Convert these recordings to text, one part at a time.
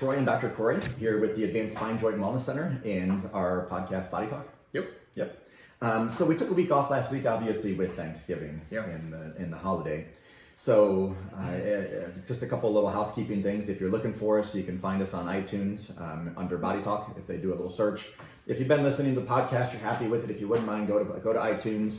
Troy and Dr. Cory here with the Advanced Spine Joint and Wellness Center and our podcast, Body Talk. Yep. So we took a week off last week, obviously, with Thanksgiving and the holiday. So just a couple little housekeeping things. If you're looking for us, you can find us on iTunes under Body Talk if they do a little search. If you've been listening to the podcast, you're happy with it, if you wouldn't mind, go to iTunes,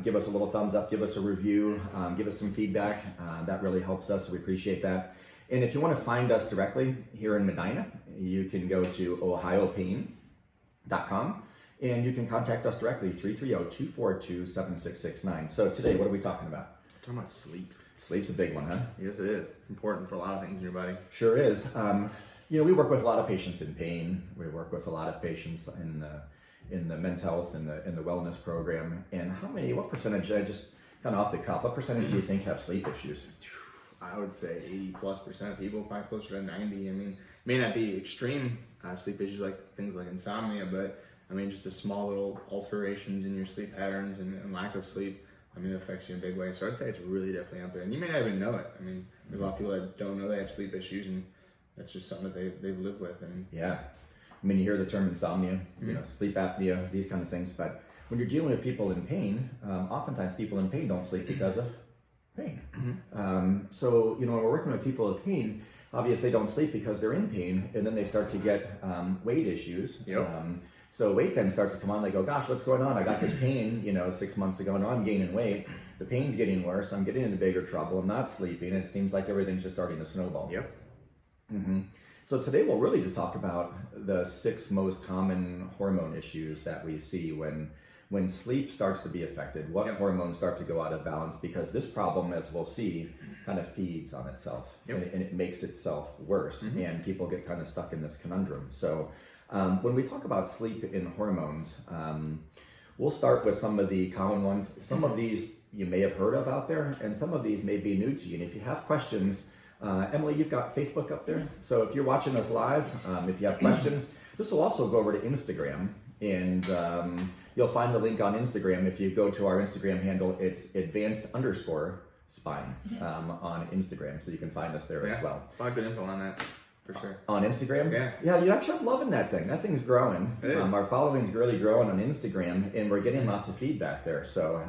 give us a little thumbs up, give us a review, give us some feedback. That really helps us, so we appreciate that. And if you want to find us directly here in Medina, you can go to ohiopain.com and you can contact us directly, 330-242-7669. So today, what are we talking about? We're talking about sleep. Sleep's a big one, huh? Yes, it is. It's important for a lot of things in your body. Sure is. We work with a lot of patients in pain. We work with a lot of patients in the men's health and the wellness program. And what percentage, just kind of off the cuff, what percentage do you think have sleep issues? I would say 80+% of people, probably closer to 90. I mean, it may not be extreme sleep issues like things like insomnia, but I mean, just the small little alterations in your sleep patterns and lack of sleep, I mean, it affects you in a big way. So I'd say it's really definitely out there. And you may not even know it. I mean, there's a lot of people that don't know they have sleep issues, and that's just something that they've lived with. And yeah. I mean, you hear the term insomnia, sleep apnea, these kind of things. But when you're dealing with people in pain, oftentimes people in pain don't sleep because of pain. So, when we're working with people with pain, obviously they don't sleep because they're in pain, and then they start to get weight issues. So weight then starts to come on. They go, gosh, what's going on? I got this pain, 6 months ago. Now I'm gaining weight. The pain's getting worse. I'm getting into bigger trouble. I'm not sleeping. It seems like everything's just starting to snowball. So today we'll really just talk about the 6 most common hormone issues that we see when sleep starts to be affected, what hormones start to go out of balance, because this problem, as we'll see, kind of feeds on itself and it makes itself worse, and people get kind of stuck in this conundrum. So when we talk about sleep and hormones, we'll start with some of the common ones. Some of these you may have heard of out there, and some of these may be new to you. And if you have questions, Emily, you've got Facebook up there. So if you're watching us live, if you have questions, this will also go over to Instagram, and you'll find the link on Instagram. If you go to our Instagram handle, it's advanced_spine on Instagram, so you can find us there as well. A lot of good info on that, for sure. On Instagram? Yeah, you actually, I'm loving that thing. That thing's growing. It is. Our following's really growing on Instagram, and we're getting lots of feedback there. So,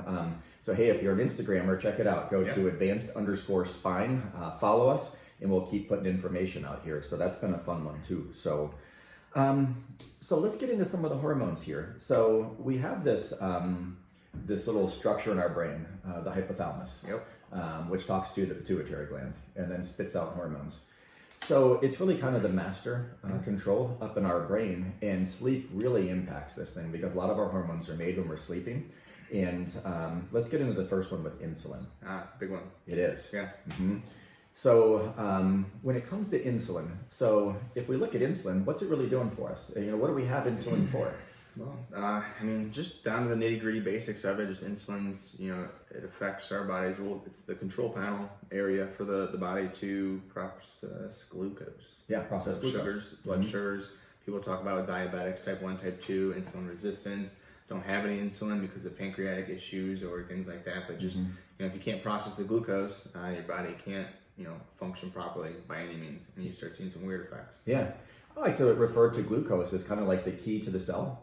hey, if you're an Instagrammer, check it out. Go to advanced_spine, follow us, and we'll keep putting information out here. So that's been a fun one too. So let's get into some of the hormones here. So we have this this little structure in our brain, the hypothalamus, which talks to the pituitary gland and then spits out hormones. So it's really kind of the master control up in our brain, and sleep really impacts this thing because a lot of our hormones are made when we're sleeping. And let's get into the first one with insulin. It's a big one. It is. Yeah. So when it comes to insulin, so if we look at insulin, what's it really doing for us? What do we have insulin for? Well, just down to the nitty-gritty basics of it, just insulin's, it affects our bodies. Well, it's the control panel area for the body to process glucose. Process glucose. Sugars, blood sugars. People talk about diabetics, type 1, type 2, insulin resistance. Don't have any insulin because of pancreatic issues or things like that. But just, if you can't process the glucose, your body can't, function properly by any means. And you start seeing some weird effects. Yeah. I like to refer to glucose as kind of like the key to the cell.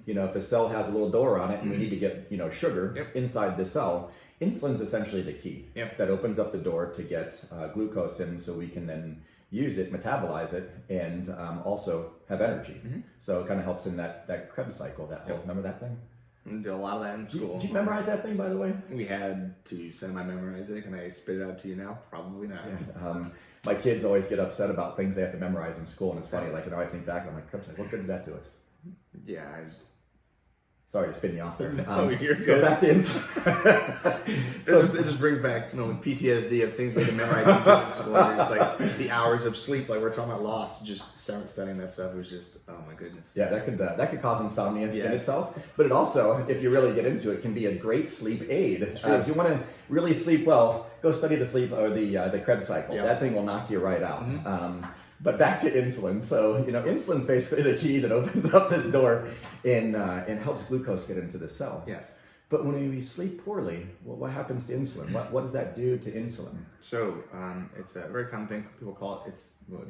If a cell has a little door on it and we need to get, sugar inside the cell, insulin's essentially the key that opens up the door to get glucose in, so we can then use it, metabolize it, and also have energy. So it kind of helps in that Krebs cycle. Remember that thing? We did a lot of that in school. Did you memorize that thing, by the way? We had to semi-memorize it. Can I spit it out to you now? Probably not. My kids always get upset about things they have to memorize in school, and it's funny. I think back, I'm like, Krebs, what good did that do us? Yeah, Sorry to spin you off there. You're good. So back to insulin. It just brings back PTSD of things we had to memorize in school. And just like the hours of sleep, like we're talking about loss, just studying that stuff was just, oh my goodness. Yeah, that could cause insomnia in itself. But it also, if you really get into it, can be a great sleep aid. If you want to really sleep well, go study the sleep or the Krebs cycle. That thing will knock you right out. But back to insulin. So, insulin's basically the key that opens up this door and helps glucose get into the cell. Yes. But when we sleep poorly, well, what happens to insulin? What does that do to insulin? So it's a very common thing. People call it,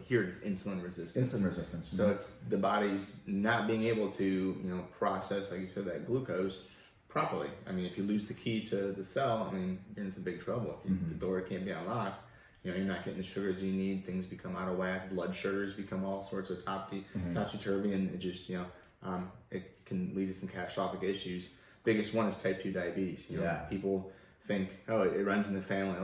here it's insulin resistance. Insulin resistance. So it's the body's not being able to, process, like you said, that glucose properly. I mean, if you lose the key to the cell, I mean, you're in some big trouble. If the door can't be unlocked, you're not getting the sugars you need. Things become out of whack. Blood sugars become all sorts of topsy-turvy, and it just, it can lead to some catastrophic issues. Biggest one is type 2 diabetes. People think, oh, it runs in the family.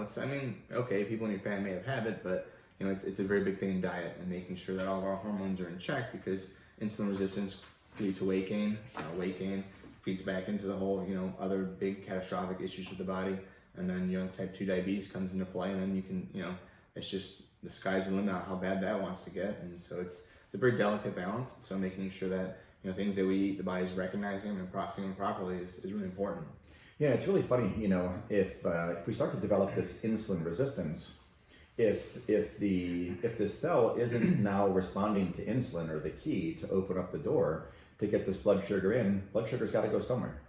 Okay, people in your family may have had it, but it's a very big thing in diet and making sure that all of our hormones are in check, because insulin resistance leads to weight gain. Weight gain feeds back into the whole, other big catastrophic issues with the body. And then, type 2 diabetes comes into play, and then you can, it's just the sky's the limit on how bad that wants to get. And so it's a very delicate balance. So making sure that, things that we eat, the body's recognizing and processing them properly is really important. Yeah, it's really funny, if we start to develop this insulin resistance, if the cell isn't now responding to insulin, or the key to open up the door to get this blood sugar in, blood sugar's got to go somewhere.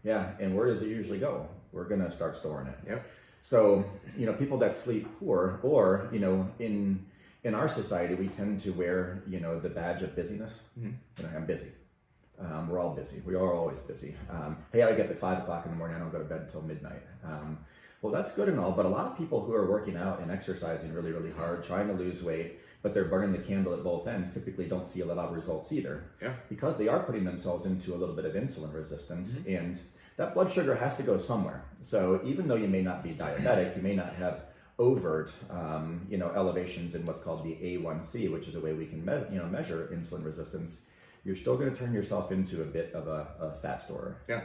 Yeah, and where does it usually go? We're going to start storing it. Yep. So, people that sleep poor, or, in our society, we tend to wear, the badge of busyness. I'm busy. We're all busy. We are always busy. Hey, I get up at 5 o'clock in the morning. I don't go to bed until midnight. Well, that's good and all, but a lot of people who are working out and exercising really, really hard, trying to lose weight, but they're burning the candle at both ends, typically don't see a lot of results either. Yeah. Because they are putting themselves into a little bit of insulin resistance, and that blood sugar has to go somewhere. So even though you may not be diabetic, you may not have overt, elevations in what's called the A1C, which is a way we can measure insulin resistance. You're still going to turn yourself into a bit of a fat storer. Yeah.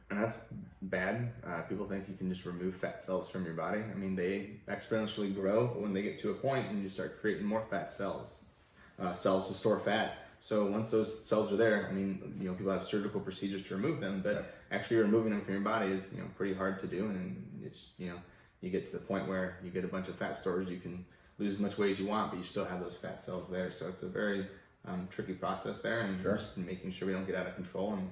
And that's bad. People think you can just remove fat cells from your body. I mean, they exponentially grow, but when they get to a point, and you start creating more fat cells to store fat. So once those cells are there, I mean, people have surgical procedures to remove them, but actually removing them from your body is, pretty hard to do. And it's, you get to the point where you get a bunch of fat stores, you can lose as much weight as you want, but you still have those fat cells there. So it's a very tricky process there, and just making sure we don't get out of control and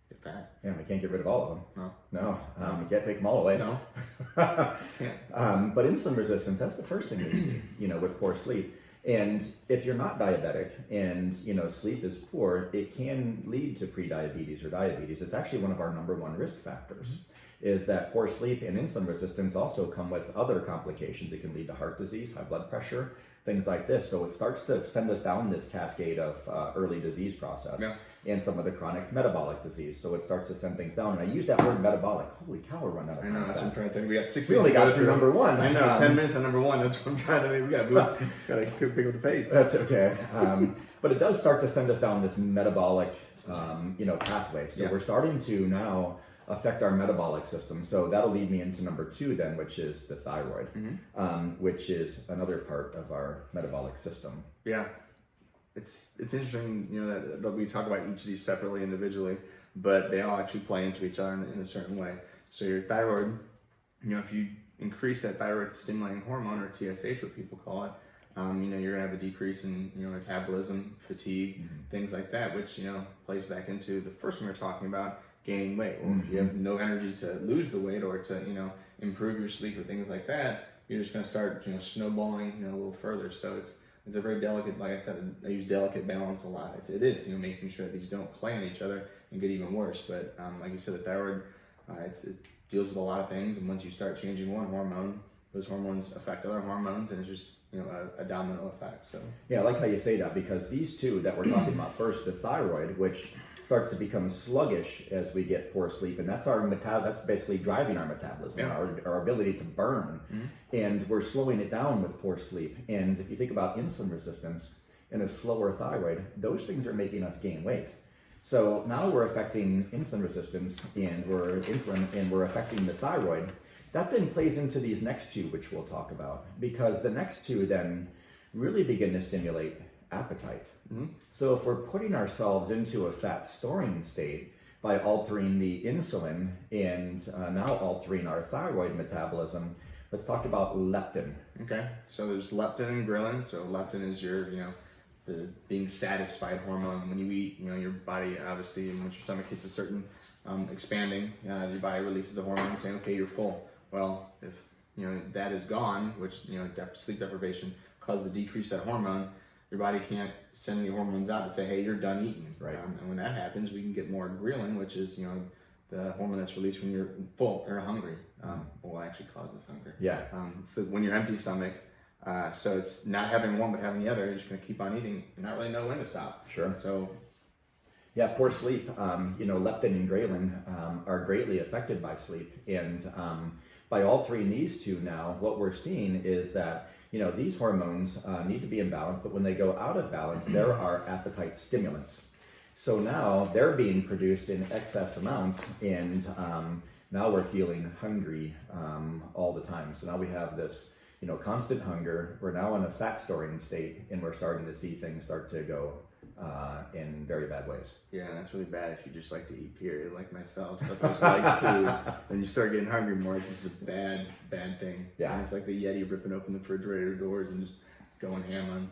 get fat. Yeah, we can't get rid of all of them. No. We can't take them all away. No. But insulin resistance, that's the first thing we see, with poor sleep. And if you're not diabetic and, sleep is poor, it can lead to prediabetes or diabetes. It's actually one of our number one risk factors, is that poor sleep and insulin resistance also come with other complications. It can lead to heart disease, high blood pressure, things like this. So it starts to send us down this cascade of early disease process and some of the chronic metabolic disease. So it starts to send things down. And I use that word metabolic. Holy cow, we're running out of time. I know, that's what I'm trying to think. We got 6 We only got through number one. I know, 10 minutes on number one. That's what I'm trying to think. We got to move. Got to pick up the pace. That's okay. But it does start to send us down this metabolic, pathway. So we're starting to now affect our metabolic system. So that'll lead me into number 2 then, which is the thyroid, which is another part of our metabolic system. Yeah. It's interesting, that we talk about each of these separately, individually, but they all actually play into each other in a certain way. So your thyroid, if you increase that thyroid stimulating hormone, or TSH, what people call it, you're gonna have a decrease in, metabolism, fatigue, things like that, which, plays back into the first one we were talking about, gaining weight. Well, if you have no energy to lose the weight, or to, improve your sleep or things like that, you're just gonna start, snowballing, a little further. So it's a very delicate, like I said, I use delicate balance a lot. It is, making sure that these don't play on each other and get even worse. But like you said, the thyroid, it deals with a lot of things, and once you start changing one hormone, those hormones affect other hormones, and it's just a domino effect. So yeah, I like how you say that, because these two that we're talking about first, the thyroid, which starts to become sluggish as we get poor sleep, and that's that's basically driving our metabolism, our ability to burn, and we're slowing it down with poor sleep. And if you think about insulin resistance and a slower thyroid, those things are making us gain weight. So now we're affecting insulin resistance, and we're affecting the thyroid. That then plays into these next two, which we'll talk about, because the next two then really begin to stimulate appetite. So if we're putting ourselves into a fat storing state by altering the insulin and now altering our thyroid metabolism, let's talk about leptin. Okay, so there's leptin and ghrelin. So leptin is your, the being satisfied hormone. When you eat, your body obviously, and once your stomach hits a certain expanding. Your body releases the hormone saying, okay, you're full. Well, if that is gone, which sleep deprivation causes a decrease that hormone, your body can't send any hormones out to say, hey, you're done eating. Right. And when that happens, we can get more ghrelin, which is the hormone that's released when you're full or hungry. Will actually cause this hunger. Yeah. It's when you're empty stomach. So it's not having one but having the other. You're just going to keep on eating and not really know when to stop. Sure. So. Yeah, poor sleep. Leptin and ghrelin are greatly affected by sleep, and by altering these two now, what we're seeing is that these hormones need to be in balance, but when they go out of balance, there are appetite stimulants. So now they're being produced in excess amounts, and now we're feeling hungry all the time. So now we have this constant hunger. We're now in a fat storing state, and we're starting to see things start to go in very bad ways. Yeah, that's really bad if you just like to eat, period, like myself. So if I just like food, and you start getting hungry more, it's just a bad thing. Yeah. And it's like the Yeti ripping open the refrigerator doors and just going ham on,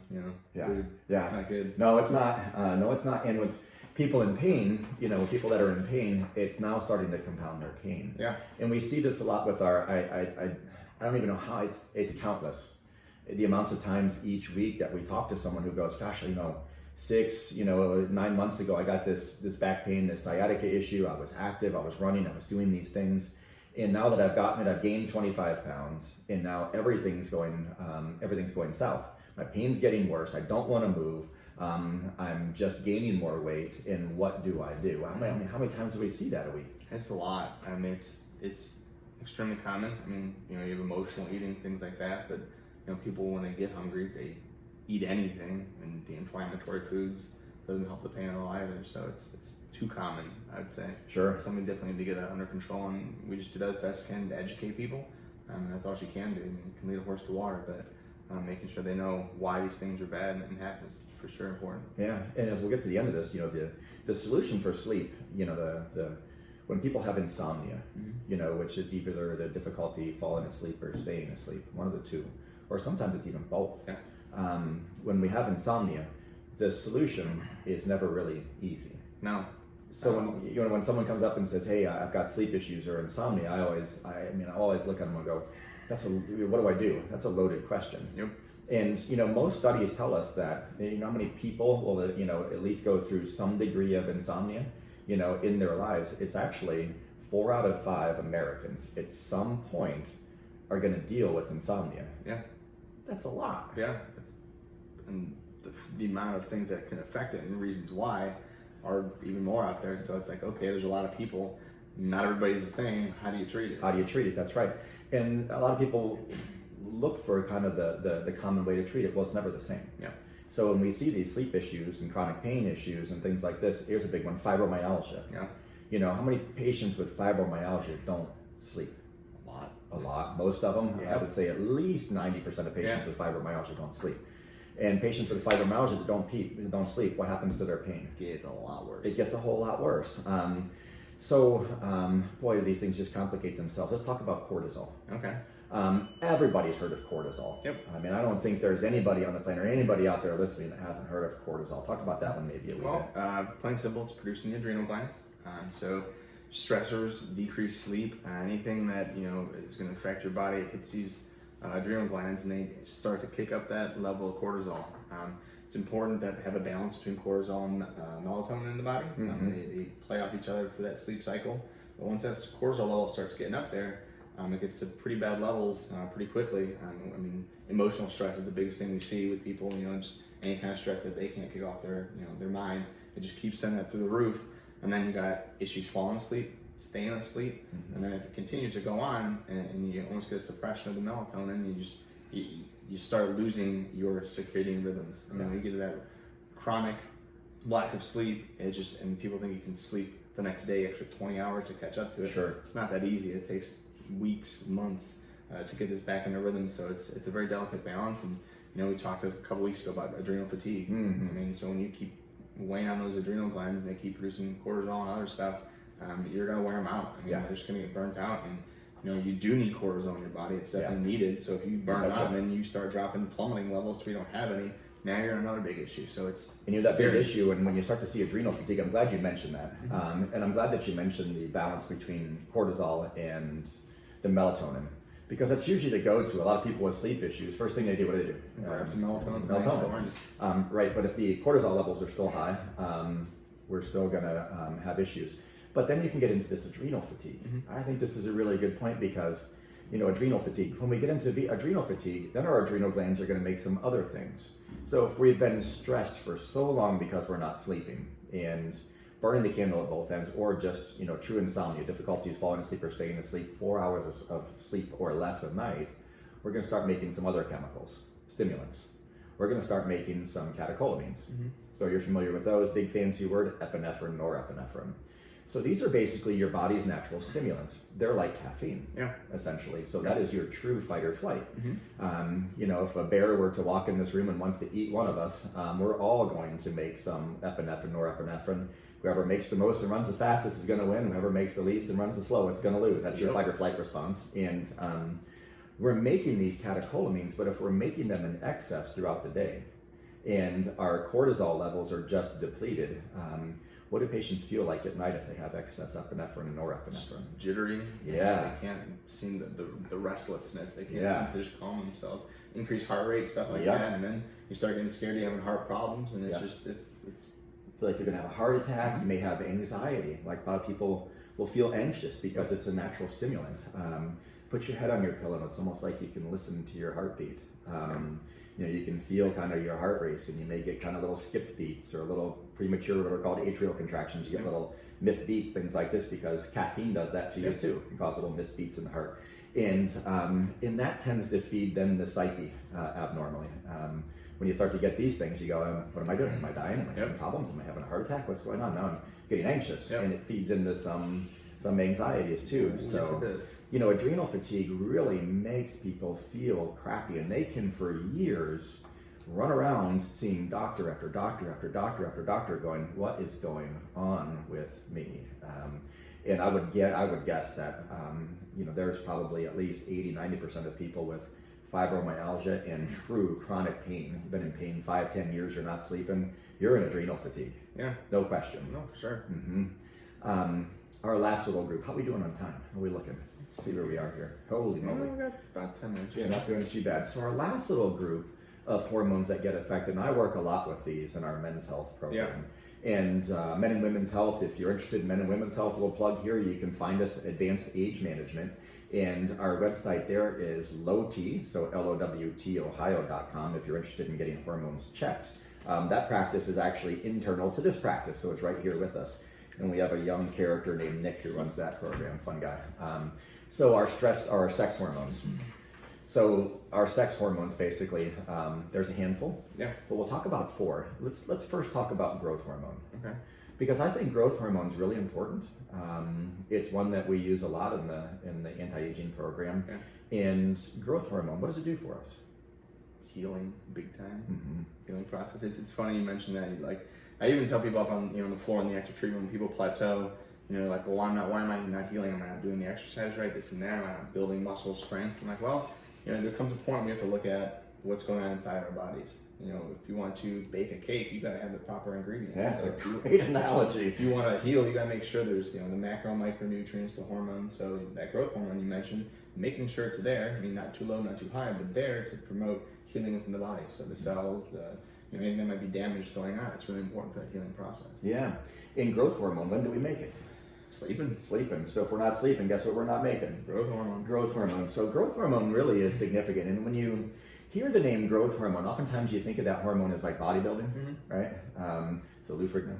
food. Yeah. It's not good. No, it's not. No, it's not. And with people in pain, people that are in pain, it's now starting to compound their pain. Yeah. And we see this a lot with our, I don't even know how, it's countless. The amounts of times each week that we talk to someone who goes, gosh, 9 months ago, I got this back pain, this sciatica issue. I was active, I was running, I was doing these things. And now that I've gotten it, I've gained 25 pounds, and now everything's going south. My pain's getting worse. I don't want to move. I'm just gaining more weight. And what do I do? How many times do we see that a week? It's a lot. I mean, it's extremely common. I mean, you have emotional eating, things like that. But people, when they get hungry, they eat anything, and the inflammatory foods doesn't help the pain at all either. So it's too common, I would say. Sure. Something definitely need to get that under control, and we just do as best can to educate people. That's all she can do. I mean, you can lead a horse to water, but making sure they know why these things are bad and happen is for sure important. Yeah, and as we'll get to the end of this, the solution for sleep, when people have insomnia, which is either the difficulty falling asleep or staying asleep, one of the two, or sometimes it's even both. Yeah. When we have insomnia, the solution is never really easy. No. So when someone comes up and says, "Hey, I've got sleep issues or insomnia," I always look at them and go, "What do I do?" That's a loaded question. Yep. And most studies tell us that how many people will at least go through some degree of insomnia in their lives. It's actually 4 out of 5 Americans at some point are going to deal with insomnia. Yeah. That's a lot. Yeah. And the amount of things that can affect it and reasons why are even more out there. So it's like, okay, there's a lot of people. Not everybody's the same. How do you treat it? How do you treat it? That's right. And a lot of people look for kind of the common way to treat it. Well, it's never the same. Yeah. So when we see these sleep issues and chronic pain issues and things like this, here's a big one: fibromyalgia. Yeah. How many patients with fibromyalgia don't sleep? A lot. Most of them. Yeah. I would say at least 90% of patients with fibromyalgia don't sleep. And patients with fibromyalgia that don't sleep, what happens to their pain? It gets a lot worse. It gets a whole lot worse. Boy, these things just complicate themselves. Let's talk about cortisol. Okay. Everybody's heard of cortisol. Yep. I mean, I don't think there's anybody on the planet or anybody out there listening that hasn't heard of cortisol. Talk about that one maybe a little bit. Well, plain simple, it's produced in the adrenal glands. So stressors, decreased sleep, anything that is going to affect your body, it hits these adrenal glands, and they start to kick up that level of cortisol. It's important to have a balance between cortisol and melatonin in the body. They play off each other for that sleep cycle. But once that cortisol level starts getting up there, it gets to pretty bad levels pretty quickly. Emotional stress is the biggest thing we see with people. Just any kind of stress that they can't kick off their mind. It just keeps sending that through the roof. And then you got issues falling asleep, staying asleep, and then if it continues to go on, and you almost get a suppression of the melatonin, you start losing your circadian rhythms. You get to that chronic lack of sleep. It's just, and people think you can sleep the next day, extra 20 hours to catch up to it. Sure. It's not that easy. It takes weeks, months to get this back into rhythm. So it's a very delicate balance. And we talked a couple weeks ago about adrenal fatigue. So when you keep weighing on those adrenal glands and they keep producing cortisol and other stuff, you're going to wear them out. They're just going to get burnt out. And you do need cortisol in your body. It's definitely needed. So if you burn out and then you start dropping plummeting levels so you don't have any, now you're on another big issue. So it's And you have that big scary. issue, and when you start to see adrenal fatigue, I'm glad you mentioned that. And I'm glad that you mentioned the balance between cortisol and the melatonin, because that's usually the go-to. A lot of people with sleep issues, first thing they do, what do they do? Grab some melatonin. Melatonin. Right, but if the cortisol levels are still high, we're still going to have issues. But then you can get into this adrenal fatigue. I think this is a really good point because, adrenal fatigue, when we get into adrenal fatigue, then our adrenal glands are going to make some other things. So if we've been stressed for so long because we're not sleeping and burning the candle at both ends, or just, true insomnia, difficulties falling asleep or staying asleep, 4 hours of sleep or less a night, we're going to start making some other chemicals, stimulants. We're going to start making some catecholamines. So you're familiar with those, big fancy word, epinephrine, norepinephrine. So these are basically your body's natural stimulants. They're like caffeine, essentially. So that is your true fight or flight. If a bear were to walk in this room and wants to eat one of us, we're all going to make some epinephrine, norepinephrine. Whoever makes the most and runs the fastest is going to win. Whoever makes the least and runs the slowest is going to lose. That's your fight or flight response. And we're making these catecholamines, but if we're making them in excess throughout the day and our cortisol levels are just depleted, what do patients feel like at night if they have excess epinephrine and norepinephrine? Jittery. Yeah. They can't seem the restlessness. They can't seem to just calm themselves. Increased heart rate, stuff like that. And then you start getting scared, you're having heart problems, and it's just, it's Feel like you're going to have a heart attack. You may have anxiety. Like a lot of people will feel anxious because it's a natural stimulant. Put your head on your pillow, and it's almost like you can listen to your heartbeat. You can feel kind of your heart race, and you may get kind of little skipped beats or a little premature, what are called atrial contractions. You get little missed beats, things like this, because caffeine does that to you too. It can cause little missed beats in the heart. And that tends to feed then the psyche abnormally. When you start to get these things, you go, what am I doing? Am I dying? Am I having problems? Am I having a heart attack? What's going on? Now I'm getting anxious. And it feeds into some anxieties too. So, adrenal fatigue really makes people feel crappy, and they can for years run around seeing doctor after doctor after doctor after doctor going, what is going on with me? And I would guess that, there's probably at least 80-90% of people with fibromyalgia and true chronic pain. You've been in pain 5-10 years, you're not sleeping, you're in adrenal fatigue. No question. No, for sure. Our last little group, how are we doing on time? How are we looking? Let's see where we are here. Holy moly. We got about 10 minutes. Yeah, not doing too bad. So our last little group of hormones that get affected, and I work a lot with these in our men's health program. And men and women's health, if you're interested in men and women's health, we'll plug here. You can find us at Advanced Age Management. And our website there is LOWT, so LOWT Ohio.com, if you're interested in getting hormones checked. That practice is actually internal to this practice, so it's right here with us. And we have a young character named Nick who runs that program, fun guy. So our sex hormones. So our sex hormones, basically, there's a handful. But we'll talk about 4. Let's first talk about growth hormone. Okay. Because I think growth hormone is really important. It's one that we use a lot in the anti-aging program. And growth hormone, what does it do for us? Healing, big time. Healing process. It's funny you mentioned that. Like, I even tell people up on the floor in the active treatment when people plateau. Like, well, why am I not healing? Am I not doing the exercise right? This and that. Am I not building muscle strength? I'm like, well, there comes a point where we have to look at what's going on inside our bodies. If you want to bake a cake, you got to have the proper ingredients. That's a great analogy. If you want to heal, you got to make sure there's the macro, micronutrients, the hormones. So that growth hormone you mentioned, making sure it's there. I mean, not too low, not too high, but there to promote healing within the body. So the cells, anything that might be damaged going on, it's really important for that healing process. Yeah. In growth hormone, when do we make it? Sleeping. So if we're not sleeping, guess what we're not making? Growth hormone. So growth hormone really is significant. And when you hear the name growth hormone, oftentimes you think of that hormone as like bodybuilding, right? So Lou Ferrigno,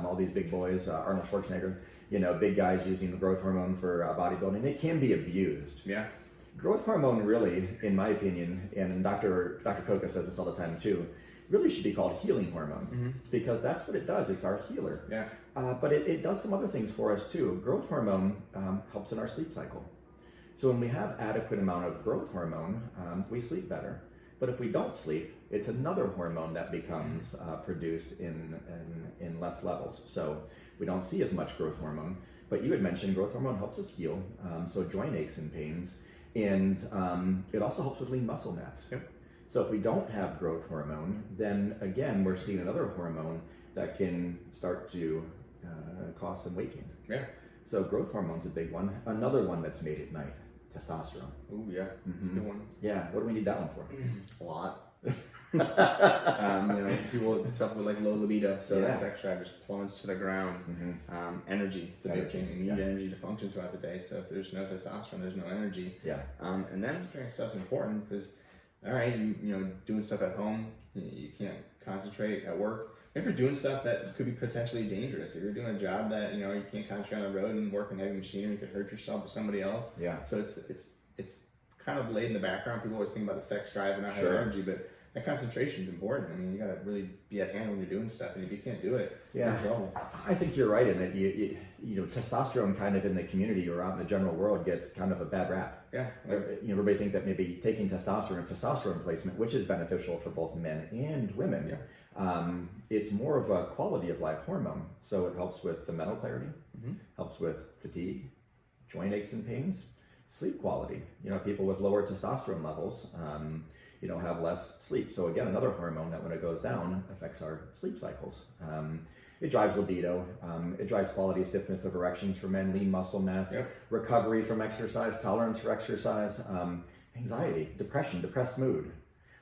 all these big boys, Arnold Schwarzenegger, big guys using the growth hormone for bodybuilding. It can be abused. Growth hormone really, in my opinion, and Dr. Coca says this all the time too, really should be called healing hormone because that's what it does. It's our healer. But it does some other things for us too. Growth hormone helps in our sleep cycle. So when we have adequate amount of growth hormone, we sleep better. But if we don't sleep, it's another hormone that becomes produced in less levels. So we don't see as much growth hormone. But you had mentioned growth hormone helps us heal, so joint aches and pains. And it also helps with lean muscle mass. So if we don't have growth hormone, then again, we're seeing another hormone that can start to cause some weight gain. Yeah. So growth hormone's a big one. Another one that's made at night, testosterone. Ooh, yeah. That's a good one. Yeah, what do we need that one for? A lot. People suffer with like low libido, so that sex drive just plummets to the ground. Energy, it's a big thing. You need energy to function throughout the day. So if there's no testosterone, there's no energy. Yeah. And then during stuff's important because, all right, you doing stuff at home, you can't concentrate at work. If you're doing stuff that could be potentially dangerous, if you're doing a job that you can't concentrate on the road and work in heavy machinery, you could hurt yourself or somebody else. Yeah. So it's kind of laid in the background. People always think about the sex drive and not having energy, but that concentration is important. I mean, you got to really be at hand when you're doing stuff, and if you can't do it, you're in trouble. I think you're right in that you testosterone kind of in the community or out in the general world gets kind of a bad rap. Yeah. Everybody think that maybe taking testosterone placement, which is beneficial for both men and women. Yeah. It's more of a quality of life hormone, so it helps with the mental clarity, helps with fatigue, joint aches and pains, sleep quality. People with lower testosterone levels. Have less sleep. So again, another hormone that when it goes down affects our sleep cycles. It drives libido. It drives quality, stiffness of erections for men, lean muscle mass, recovery from exercise, tolerance for exercise, anxiety, depression, depressed mood.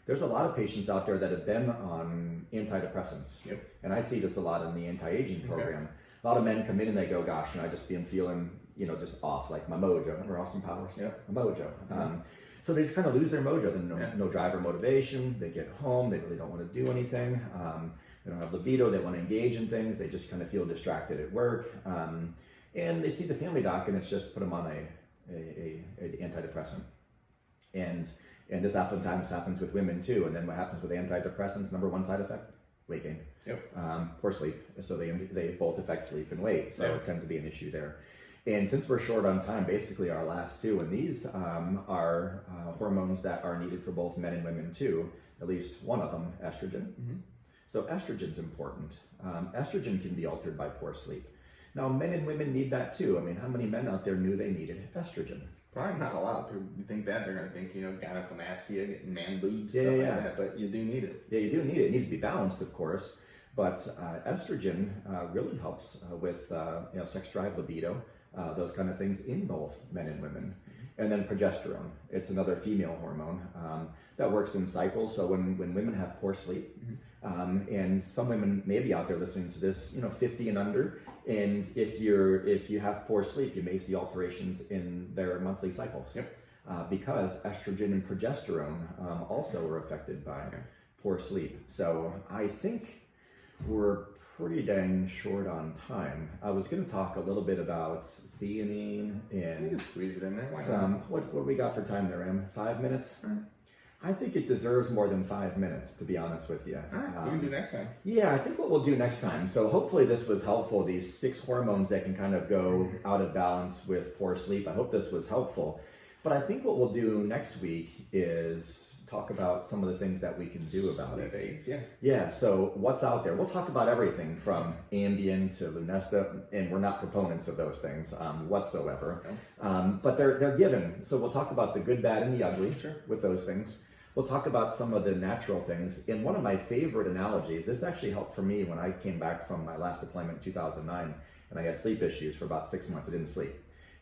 There's a lot of patients out there that have been on antidepressants. And I see this a lot in the anti-aging program. A lot of men come in and they go, gosh, I just been feeling, just off, like my mojo. Remember Austin Powers? My mojo. So they just kind of lose their mojo. No drive or motivation. They get home. They really don't want to do anything. They don't have libido. They want to engage in things. They just kind of feel distracted at work. And they see the family doc, and it's just put them on a antidepressant. And this oftentimes happens with women too. And then what happens with antidepressants? Number one side effect: weight gain. Poor sleep. So they both affect sleep and weight. So it tends to be an issue there. And since we're short on time, basically our last two, and these are hormones that are needed for both men and women too, at least one of them, estrogen. So estrogen's important. Estrogen can be altered by poor sleep. Now, men and women need that too. I mean, how many men out there knew they needed estrogen? Probably not a lot. People think that, they're going to think, gynecomastia, getting man boobs, stuff like that, but you do need it. Yeah, you do need it. It needs to be balanced, of course, but estrogen really helps with sex drive, libido, those kind of things in both men and women. And then progesterone, it's another female hormone that works in cycles. So when women have poor sleep, and some women may be out there listening to this, 50 and under, and if you have poor sleep, you may see alterations in their monthly cycles. Because estrogen and progesterone also are affected by poor sleep. So I think we're pretty dang short on time. I was going to talk a little bit about theanine and squeeze it in there. What we got for time there, Em? 5 minutes? I think it deserves more than 5 minutes, to be honest with you. All right, we can do next time. Yeah, I think what we'll do next time. So hopefully this was helpful. These 6 hormones that can kind of go out of balance with poor sleep. I hope this was helpful. But I think what we'll do next week is talk about some of the things that we can do about it. Aids, yeah, so what's out there? We'll talk about everything from Ambien to Lunesta, and we're not proponents of those things whatsoever. But they're given. So we'll talk about the good, bad, and the ugly with those things. We'll talk about some of the natural things. And one of my favorite analogies, this actually helped for me when I came back from my last deployment in 2009, and I had sleep issues for about 6 months. I didn't sleep.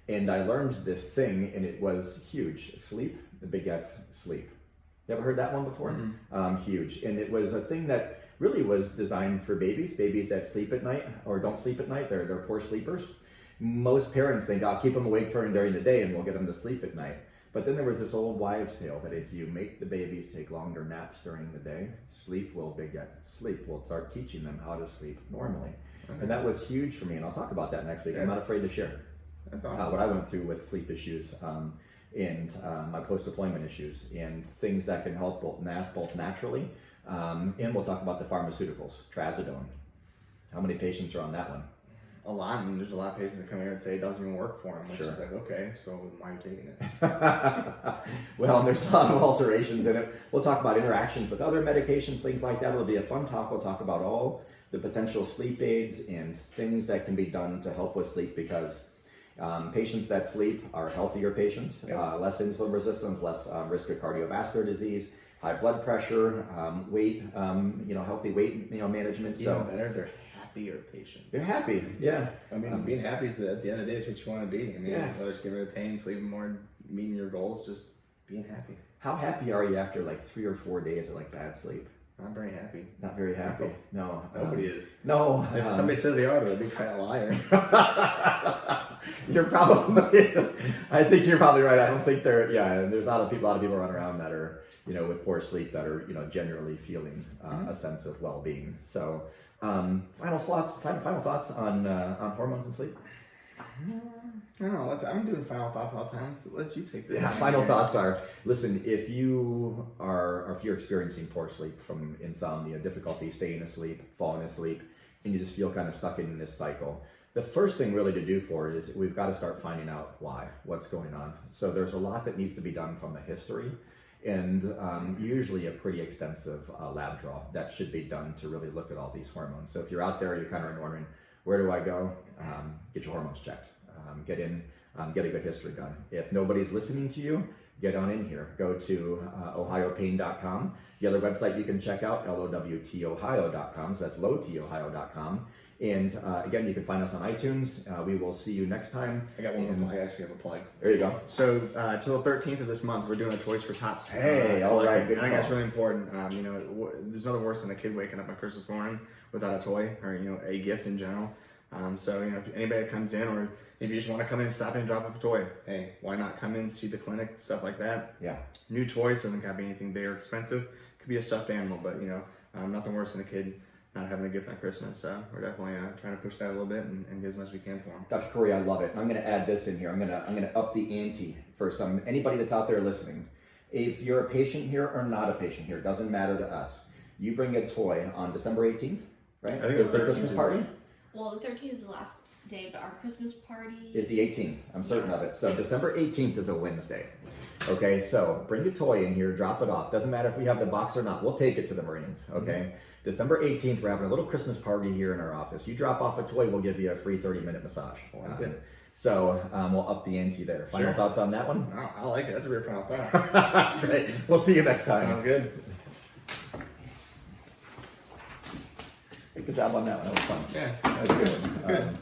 And I learned this thing, and it was huge. Sleep begets sleep. You ever heard that one before? Huge. And it was a thing that really was designed for babies that sleep at night or don't sleep at night. They're poor sleepers. Most parents think, I'll keep them awake during the day and we'll get them to sleep at night. But then there was this old wives' tale that if you make the babies take longer naps during the day, sleep will beget sleep. We'll start teaching them how to sleep normally. And that was huge for me. And I'll talk about that next week. I'm not afraid to share That's awesome. what I went through with sleep issues. And my post-deployment issues and things that can help both naturally, and we'll talk about the pharmaceuticals, trazodone. How many patients are on that one? A lot, and there's a lot of patients that come here and say it doesn't even work for them, which is like, okay, so why are you taking it? Well, and there's a lot of alterations in it. We'll talk about interactions with other medications, things like that. It'll be a fun talk. We'll talk about all the potential sleep aids and things that can be done to help with sleep, because patients that sleep are healthier patients, less insulin resistance, less risk of cardiovascular disease, high blood pressure, weight, healthy weight, management. Even So better, they're happier patients. they're happy. Yeah. I mean, being happy is at the end of the day is what you want to be. I mean, Yeah. whether it's getting rid of pain, sleeping more, meeting your goals, just being happy. How happy are you after like 3 or 4 days of like bad sleep? Not very happy. Not very happy. No. Nobody is. No. If somebody says they are, they're a big fat liar. You're probably. I think you're probably right. I don't think there. Yeah, there's not a lot of people running around that are with poor sleep that are generally feeling a sense of well-being. So, final thoughts on hormones and sleep. I don't know. I'm doing final thoughts all the time. Let's you take this. Yeah. Final thoughts are: listen, if you're experiencing poor sleep from insomnia, difficulty staying asleep, falling asleep, and you just feel kind of stuck in this cycle, the first thing really to do for it is we've got to start finding out what's going on. So there's a lot that needs to be done from a history, and usually a pretty extensive lab draw that should be done to really look at all these hormones. So if you're out there, you're kind of wondering, where do I go? Get your hormones checked. Get a good history done. If nobody's listening to you, get on in here. Go to ohiopain.com. The other website you can check out, lowtohio.com. So that's lowtohio.com. And again, you can find us on iTunes. We will see you next time. I got one more. I actually have a plug. There you go. So till the 13th of this month, we're doing a Toys for Tots. Hey, all right. Good I think that's call. really important. There's nothing worse than a kid waking up on Christmas morning without a toy or a gift in general. So if anybody comes in, or if you just want to come in and stop in and drop off a toy, hey, why not come in, see the clinic, stuff like that. Yeah. New toys doesn't have to be anything big or expensive. Could be a stuffed animal, but nothing worse than a kid not having a gift on Christmas. So we're definitely trying to push that a little bit and get as much as we can for them. Dr. Cory, I love it. I'm going to add this in here. I'm going to up the ante for anybody that's out there listening. If you're a patient here or not a patient here, it doesn't matter to us. You bring a toy on December 18th, right? I think Is the the 13th Christmas is party? Well, the 13th is the last day, but our Christmas party Is the 18th. I'm certain of it. So December 18th is a Wednesday. Okay, so bring a toy in here, drop it off. Doesn't matter if we have the box or not. We'll take it to the Marines. Okay. December 18th, we're having a little Christmas party here in our office. You drop off a toy, we'll give you a free 30-minute massage. So we'll up the ante there. Final thoughts on that one? Oh, I like it. That's a weird final thought. Great. We'll see you next time. Sounds good. Good job on that one. That was fun. Yeah. That was good.